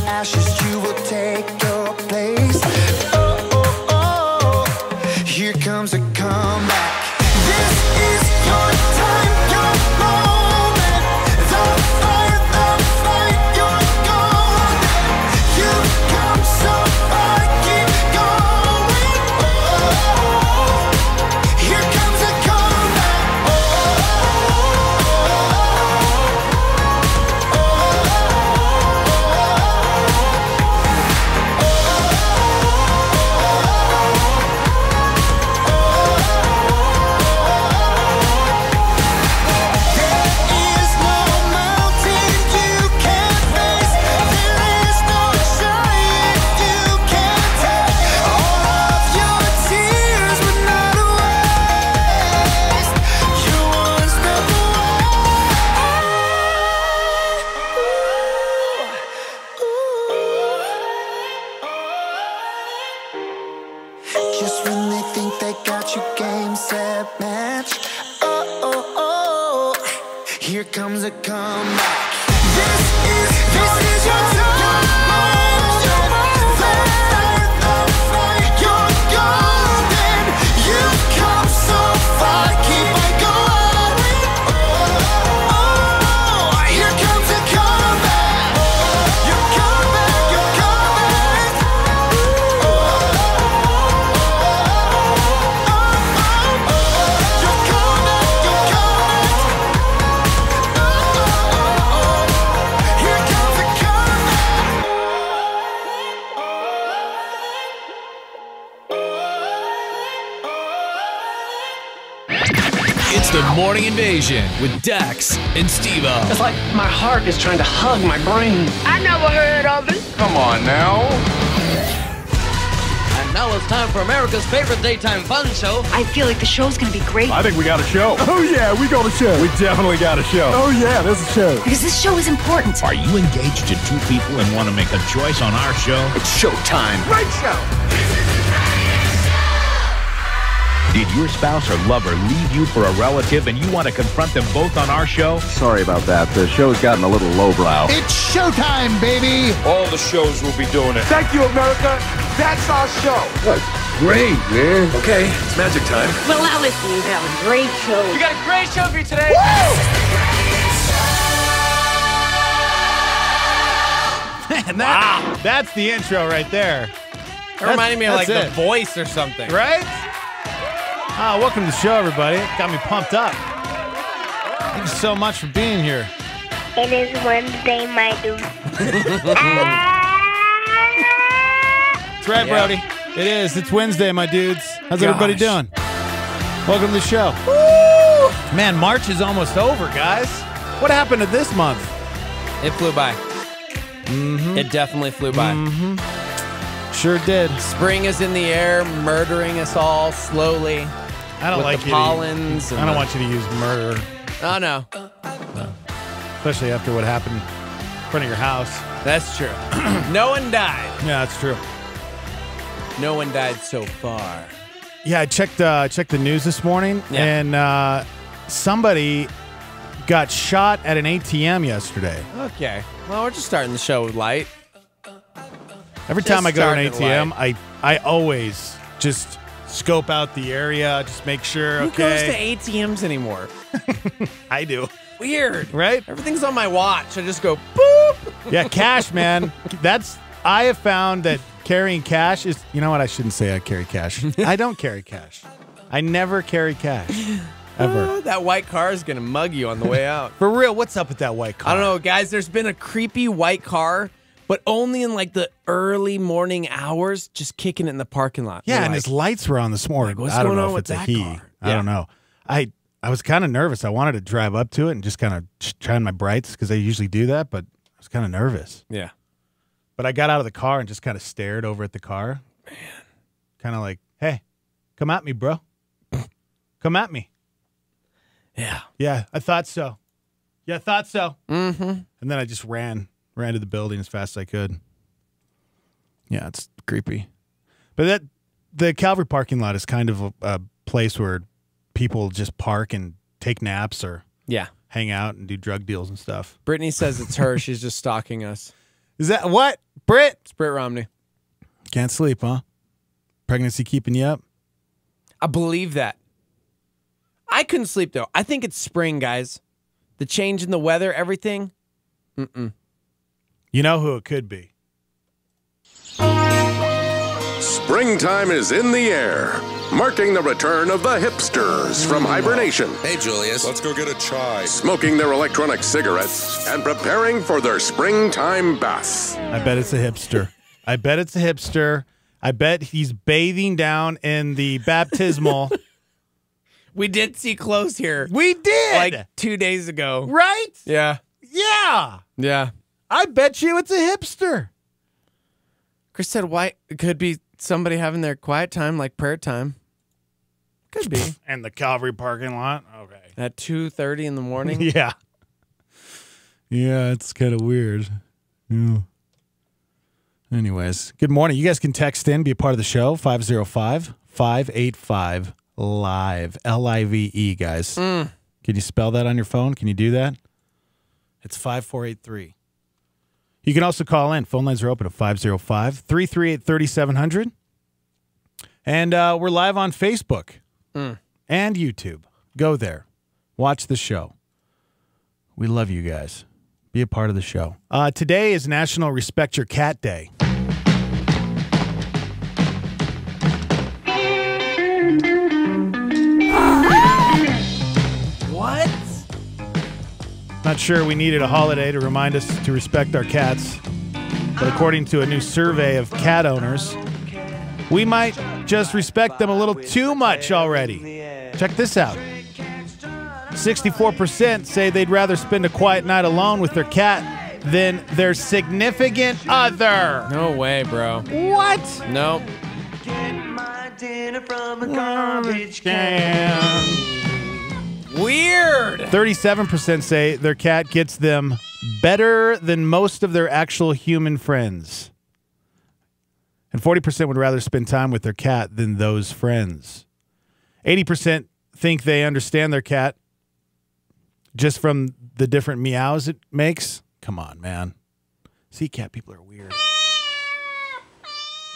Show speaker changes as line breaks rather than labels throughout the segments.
ashes, you will take your place. Oh, oh, oh, here comes a comeback. This is your time, your moment. The fight, you're golden. You've come so far, keep going. Oh, here comes a comeback. Just when they think they got you, game, set, match. Oh, oh, oh, here comes a comeback. This is your time, the fight, you're golden. You've come so far, keep on going. Oh, here comes a comeback. You're coming, you're coming.
It's the Morning Invasion with Dax and Steve-O.
It's like my heart is trying to hug my brain.
I never heard of it.
Come on now.
And now it's time for America's favorite daytime fun show.
I feel like the show's gonna be great.
I think we got a show. Oh yeah, we got a show. We definitely got a show. Oh yeah, there's a show.
Because this show is important.
Are you engaged to two people and want to make a choice on our show?
It's showtime. Great show.
Did your spouse or lover leave you for a relative and you want to confront them both on our show?
Sorry about that. The show's gotten a little lowbrow.
It's showtime, baby.
All the shows will be doing it. Thank you, America. That's our show. That's great, man. Okay, it's magic time.
Well, now listen, you have a great show.
We got a great show for you today.
Wow, that's the intro right there.
That reminded me of like
that's
The Voice or something.
Right? Welcome to the show, everybody. Got me pumped up. Thank you so much for being here.
It is Wednesday, my dude.
That's right, Brody. It is. It's Wednesday, my dudes. How's everybody doing? Welcome to the show. Woo! Man, March is almost over, guys. What happened to this month?
It flew by.
Mm-hmm.
It definitely flew by.
Mm-hmm. Sure did.
Spring is in the air, murdering us all slowly.
I don't
with
like
the
you
pollens.
I don't want you to use murder.
Oh, no.
Especially after what happened in front of your house.
That's true. No one died.
Yeah, that's true.
No one died so far.
Yeah, I checked the news this morning, and somebody got shot at an ATM yesterday.
Okay. Well, we're just starting the show light.
Every time I go to an ATM, I always just scope out the area, just make sure,
Who goes to ATMs anymore?
I do.
Weird.
Right?
Everything's on my watch. I just go, boop.
Yeah, cash, man. I have found that carrying cash is, you know what? I shouldn't say I carry cash. I don't carry cash. I never carry cash. Ever.
That white car is going to mug you on the way out.
For real, what's up with that white car?
I don't know, guys. There's been a creepy white car, but only in like the early morning hours, just kicking it in the parking lot.
Yeah,
We're
and
like,
his lights were on this morning.
what's
I don't
going
know
on
if
with
it's a
that
he.
car?
I don't know. I was kind of nervous. I wanted to drive up to it and just kind of try my brights because they usually do that, but I was kind of nervous.
Yeah.
But I got out of the car and just kind of stared over at the car. Man. Kind of like, hey, come at me, bro. Come at me.
Yeah.
Yeah, I thought so. Yeah, I thought so.
Mm-hmm.
And then I just ran to the building as fast as I could. Yeah, it's creepy. But the Calvary parking lot is kind of a place where people just park and take naps or hang out and do drug deals and stuff.
Brittany says it's her. She's just stalking us.
Is that what? Britt.
It's Britt Romney.
Can't sleep, huh? Pregnancy keeping you up?
I believe that. I couldn't sleep, though. I think it's spring, guys. The change in the weather, everything. Mm-mm.
You know who it could be.
Springtime is in the air, marking the return of the hipsters from hibernation.
Hey, Julius. Let's go get a chai.
Smoking their electronic cigarettes and preparing for their springtime bath.
I bet it's a hipster. I bet it's a hipster. I bet he's bathing down in the baptismal.
We did see clothes here.
We did!
Like 2 days ago.
Right?
Yeah.
Yeah!
Yeah.
I bet you it's a hipster.
Chris said, "Why? It could be somebody having their quiet time, like prayer time. Could be."
And the Calvary parking lot? Okay.
At 2:30 in the morning?
Yeah. Yeah, it's kind of weird. Yeah. Anyways, good morning. You guys can text in, be a part of the show, 505-585-LIVE. L-I-V-E, guys. Can you spell that on your phone? Can you do that? It's 5483. You can also call in. Phone lines are open at 505-338-3700. And we're live on Facebook and YouTube. Go there. Watch the show. We love you guys. Be a part of the show. Today is National Respect Your Cat Day.
What?
Not sure we needed a holiday to remind us to respect our cats. But according to a new survey of cat owners, we might just respect them a little too much already. Check this out. 64% say they'd rather spend a quiet night alone with their cat than their significant other.
No way, bro.
What?
Nope. Weird.
37% say their cat gets them better than most of their actual human friends. And 40% would rather spend time with their cat than those friends. 80% think they understand their cat just from the different meows it makes. Come on, man. See, cat people are weird.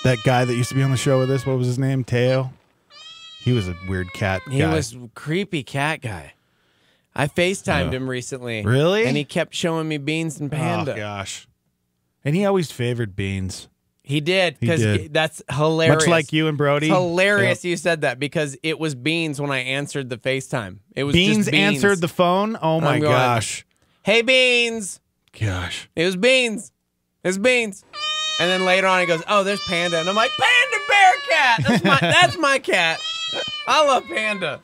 That guy that used to be on the show with us, what was his name? Teo? He was a weird cat guy.
He was a creepy cat guy. I FaceTimed him recently.
Really?
And he kept showing me Beans and Panda.
Oh, gosh. And he always favored Beans.
He did, because that's hilarious.
Much like you and Brody.
It's hilarious you said that, because it was Beans when I answered the FaceTime. It was
Beans
just Beans
answered the phone? Oh, my gosh.
Hey, Beans.
Gosh.
It was Beans. It was Beans. And then later on he goes, oh, there's Panda. And I'm like, Panda Bear Cat. That's my cat. I love Panda.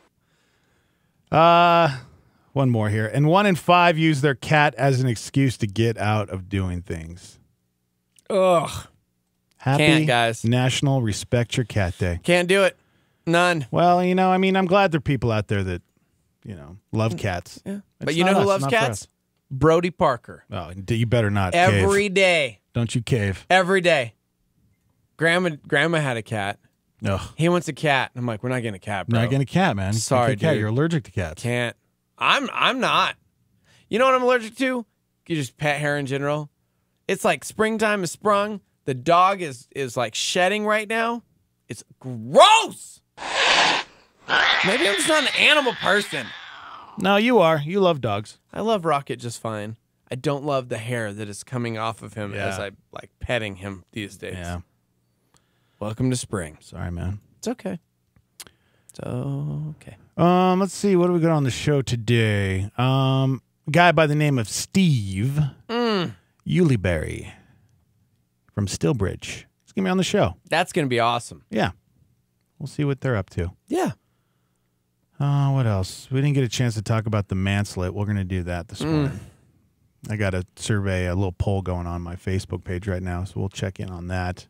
One more here. And 1 in 5 use their cat as an excuse to get out of doing things.
Ugh.
Happy
Can't, guys.
National Respect Your Cat Day.
Can't do it. None.
Well, I'm glad there are people out there that, love cats.
Yeah. But you know who loves cats? Brody Parker.
Oh, you better not
Every
cave.
day.
Don't you cave.
Every day. Grandma had a cat.
Ugh.
He wants a cat. I'm like, we're not getting a cat, bro.
Not getting a cat, man.
Sorry,
cat.
dude.
You're allergic to cats.
Can't. I'm not. You know what I'm allergic to? You just pet hair in general. It's like springtime is sprung. The dog is like shedding right now. It's gross. Maybe I'm just not an animal person.
No, you are. You love dogs.
I love Rocket just fine. I don't love the hair that is coming off of him as I like petting him these days.
Yeah.
Welcome to spring.
Sorry, man.
It's okay. It's okay.
Let's see. What do we got on the show today? Guy by the name of Steve Uliberry from Stillbridge. He's going to be on the show.
That's going to be awesome.
Yeah. We'll see what they're up to.
Yeah.
What else? We didn't get a chance to talk about the Manslet. We're going to do that this morning. I got a little poll going on my Facebook page right now, so we'll check in on that.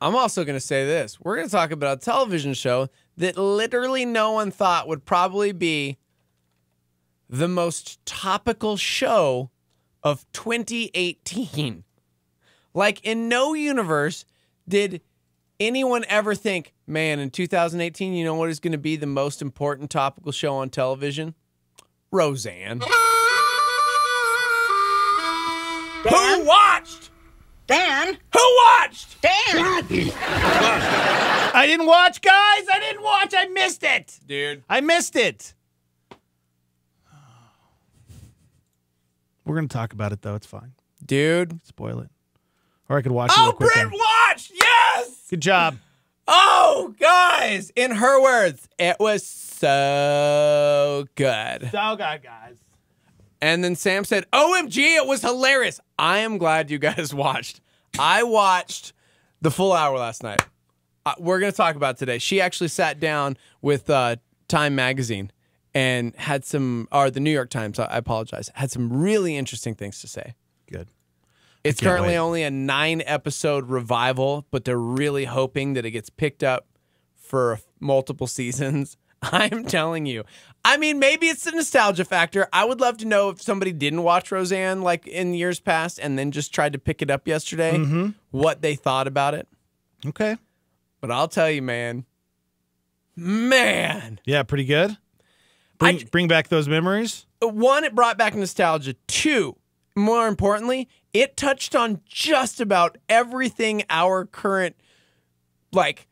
I'm also going to say this. We're going to talk about a television show that literally no one thought would probably be the most topical show of 2018. Like, in no universe did anyone ever think, man, in 2018, you know what is going to be the most important topical show on television? Roseanne. Who watched?
Dan?
Who watched?
Dan!
I didn't watch, guys. I didn't watch. I missed it.
Dude.
I missed it. We're going to talk about it, though. It's fine.
Dude.
Spoil it. Or I could watch it real quick.
Brent watched! Yes!
Good job.
Oh, guys. In her words, it was so good.
So good, guys.
And then Sam said, OMG, it was hilarious. I am glad you guys watched. I watched the full hour last night. We're going to talk about it today. She actually sat down with Time Magazine and had some, or the New York Times, I apologize, had some really interesting things to say.
Good.
It's currently only a 9-episode revival, but they're really hoping that it gets picked up for multiple seasons. I'm telling you. I mean, maybe it's the nostalgia factor. I would love to know if somebody didn't watch Roseanne like in years past and then just tried to pick it up yesterday, what they thought about it.
Okay.
But I'll tell you, man.
Yeah, pretty good. Bring back those memories.
1, it brought back nostalgia. 2, more importantly, it touched on just about everything our current, like,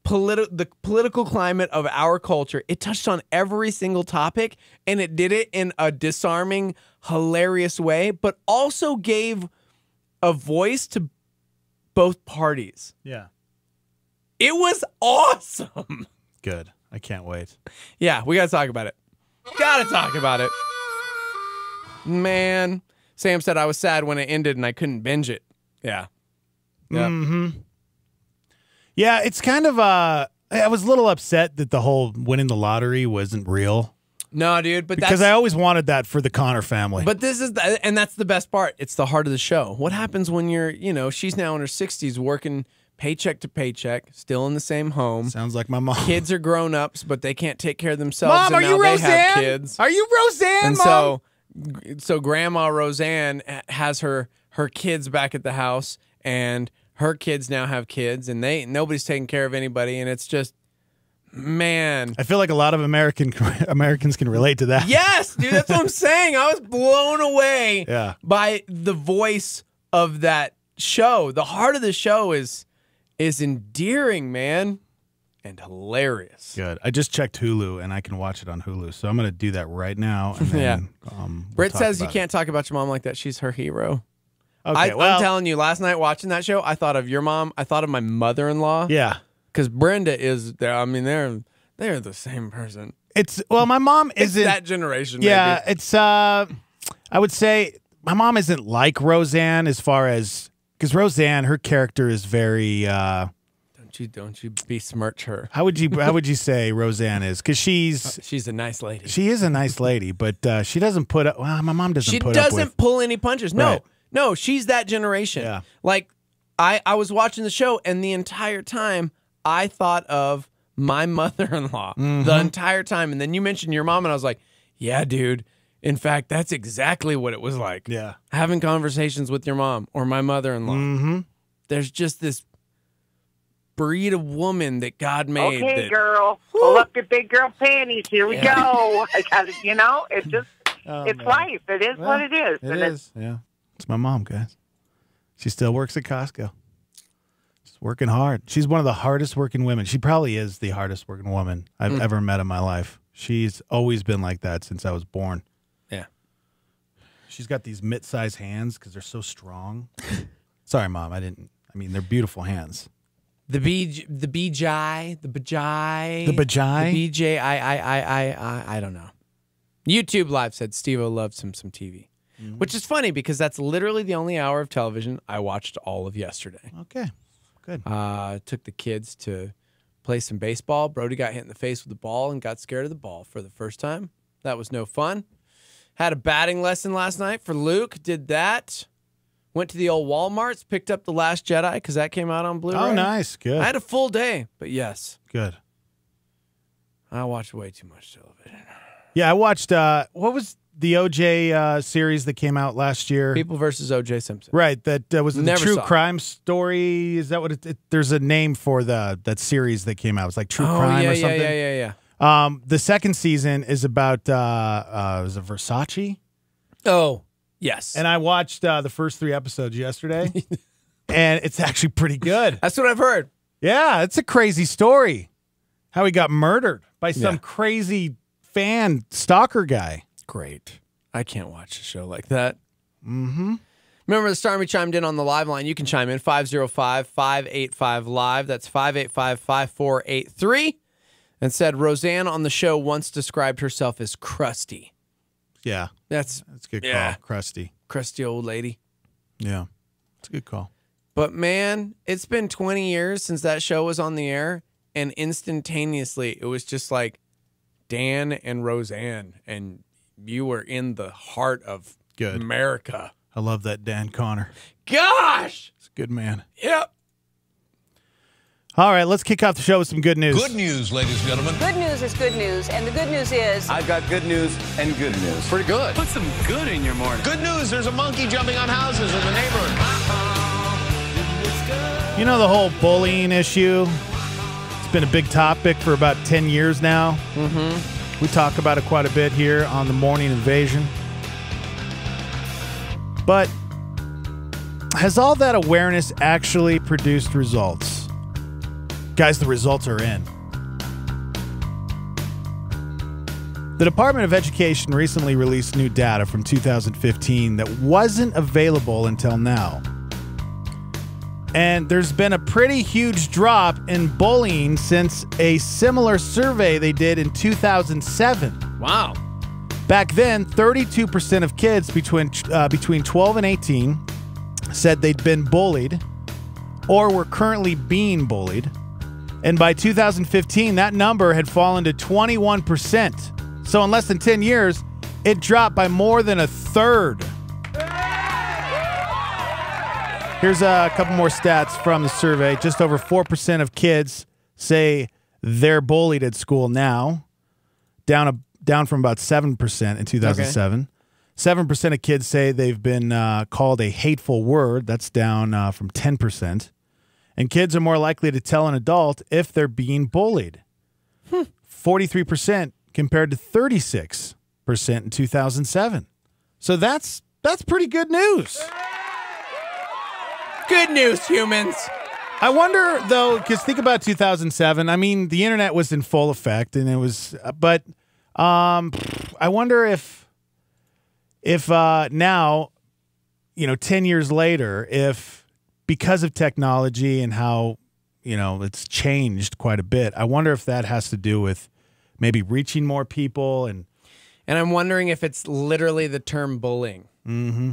the political climate of our culture. It touched on every single topic, and it did it in a disarming, hilarious way, but also gave a voice to both parties.
Yeah.
It was awesome.
Good. I can't wait.
Yeah, we got to talk about it. Got to talk about it. Man, Sam said I was sad when it ended and I couldn't binge it. Yeah. Yep.
Yeah, it's kind of I was a little upset that the whole winning the lottery wasn't real.
No, dude, but
because I always wanted that for the Connor family.
But this is and that's the best part. It's the heart of the show. What happens when you're, she's now in her 60s working paycheck to paycheck, still in the same home.
Sounds like my mom.
Kids are grown-ups, but they can't take care of themselves.
Mom,
and
are
now
you
they
Roseanne?
have kids.
Are you Roseanne,
and
Mom?
so Grandma Roseanne has her kids back at the house, and her kids now have kids, and nobody's taking care of anybody, and it's just, man.
I feel like a lot of Americans can relate to that.
Yes, dude, that's what I'm saying. I was blown away
Yeah.
by the voice of that show. The heart of the show is endearing, man, and hilarious.
Good. I just checked Hulu, and I can watch it on Hulu, so I'm going to do that right now. And then,
Britt says you can't talk about your mom like that. She's her hero.
Okay,
I'm telling you, last night watching that show, I thought of your mom. I thought of my mother-in-law.
Yeah.
Because Brenda is there. I mean, they're the same person.
My mom isn't.
It's that generation.
Yeah,
maybe.
it's, I would say my mom isn't like Roseanne as far as, because Roseanne, her character is very,
Don't you besmirch her.
How would you say Roseanne is? Because she's
a nice lady.
She is a nice lady, but she doesn't put up. Well, my mom doesn't.
She
put up with,
doesn't pull any punches.
Right.
No, she's that generation.
Yeah.
Like I was watching the show, and the entire time I thought of my mother-in-law the entire time. And then you mentioned your mom, and I was like, yeah, dude. In fact, that's exactly what it was like.
Yeah.
Having conversations with your mom or my mother-in-law. There's just this breed of woman that God made.
Okay, girl. Pull up your big girl panties. Here we go. I got it. It's just, it's life. It is what it is.
It is. Yeah. It's my mom, guys. She still works at Costco. She's working hard. She's one of the hardest working women. She probably is the hardest working woman I've ever met in my life. She's always been like that since I was born.
Yeah.
She's got these mitt-sized hands because they're so strong. Sorry, Mom. I mean, they're beautiful hands.
The BJ, I don't know. YouTube Live said Steve-O loves some TV, which is funny because that's literally the only hour of television I watched all of yesterday.
Okay, good.
Took the kids to play some baseball. Brody got hit in the face with the ball and got scared of the ball for the first time. That was no fun. Had a batting lesson last night for Luke. Did that. Went to the old Walmarts, picked up The Last Jedi because that came out on Blu-ray.
Oh, nice. Good.
I had a full day, but yes.
Good.
I watched way too much television.
Yeah, I watched, what was the OJ series that came out last year?
People versus OJ Simpson.
Right. That was the
Never
true
saw it.
crime story. Is that what there's a name for that series that came out. It was like True Crime or something.
Yeah.
The second season is about, was it Versace?
Oh, yes.
And I watched the first 3 episodes yesterday. And it's actually pretty good.
That's what I've heard.
Yeah, it's a crazy story. How he got murdered by some crazy fan stalker guy.
Great. I can't watch a show like that.
Mm-hmm.
Remember, the Stormy chimed in on the live line. You can chime in 505-585-LIVE. That's 585-5483. And said Roseanne on the show once described herself as crusty.
Yeah.
That's
a good call. Crusty.
Crusty old lady.
Yeah. It's a good call.
But man, it's been 20 years since that show was on the air, and instantaneously it was just like Dan and Roseanne, and you were in the heart of America.
I love that Dan Connor.
Gosh!
It's a good man.
Yep.
All right, let's kick off the show with some good news.
Good news, ladies and gentlemen.
Good news is good news, and the good news is...
I've got good news and good news. Pretty good.
Put some good in your morning.
Good news, there's a monkey jumping on houses in the neighborhood.
You know the whole bullying issue? It's been a big topic for about 10 years now.
Mm-hmm.
We talk about it quite a bit here on the Morning Invasion. But has all that awareness actually produced results? Guys, the results are in. The Department of Education recently released new data from 2015 that wasn't available until now. And there's been a pretty huge drop in bullying since a similar survey they did in 2007.
Wow.
Back then, 32% of kids between 12 and 18 said they'd been bullied or were currently being bullied. And by 2015, that number had fallen to 21%. So in less than 10 years, it dropped by more than a third. Here's a couple more stats from the survey. Just over 4% of kids say they're bullied at school now, down from about 7% in 2007. Okay. 7% of kids say they've been called a hateful word. That's down from 10%. And kids are more likely to tell an adult if they're being bullied. 43% compared to 36% in 2007. So that's pretty good news.
Good news, humans.
I wonder, though, because think about 2007. I mean, the internet was in full effect, and it was, but I wonder if now, 10 years later, if because of technology and how, it's changed quite a bit, I wonder if that has to do with maybe reaching more people. And
I'm wondering if it's literally the term bullying.
Mm-hmm.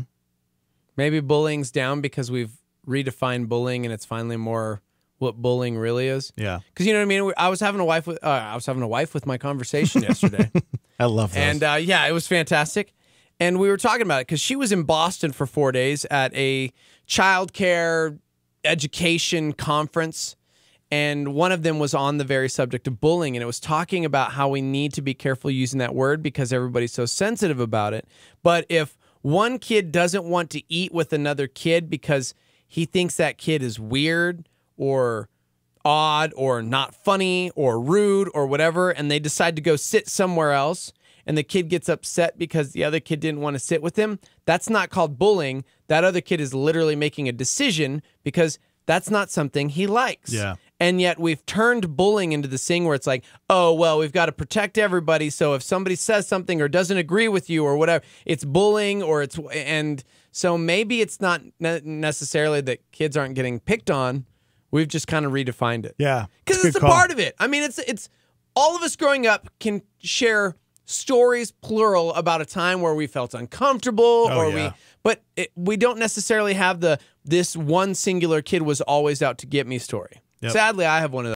Maybe bullying's down because we've redefined bullying and it's finally more what bullying really is.
Yeah.
Because you know what I mean? I was having a wife with my conversation yesterday.
I love those.
And it was fantastic. And we were talking about it because she was in Boston for 4 days at a childcare education conference. And one of them was on the very subject of bullying. And it was talking about how we need to be careful using that word because everybody's so sensitive about it. But if one kid doesn't want to eat with another kid because he thinks that kid is weird or odd or not funny or rude or whatever, and they decide to go sit somewhere else, and the kid gets upset because the other kid didn't want to sit with him, that's not called bullying. That other kid is literally making a decision because that's not something he likes.
Yeah.
And yet we've turned bullying into this thing where it's like, oh, well, we've got to protect everybody. So if somebody says something or doesn't agree with you or whatever, it's bullying and so maybe it's not necessarily that kids aren't getting picked on. We've just kind of redefined it.
Yeah.
Because it's a part of it. I mean, it's all of us growing up can share stories, plural, about a time where we felt uncomfortable we don't necessarily have this one singular kid was always out to get me story.
Yep.
Sadly, I have one of those.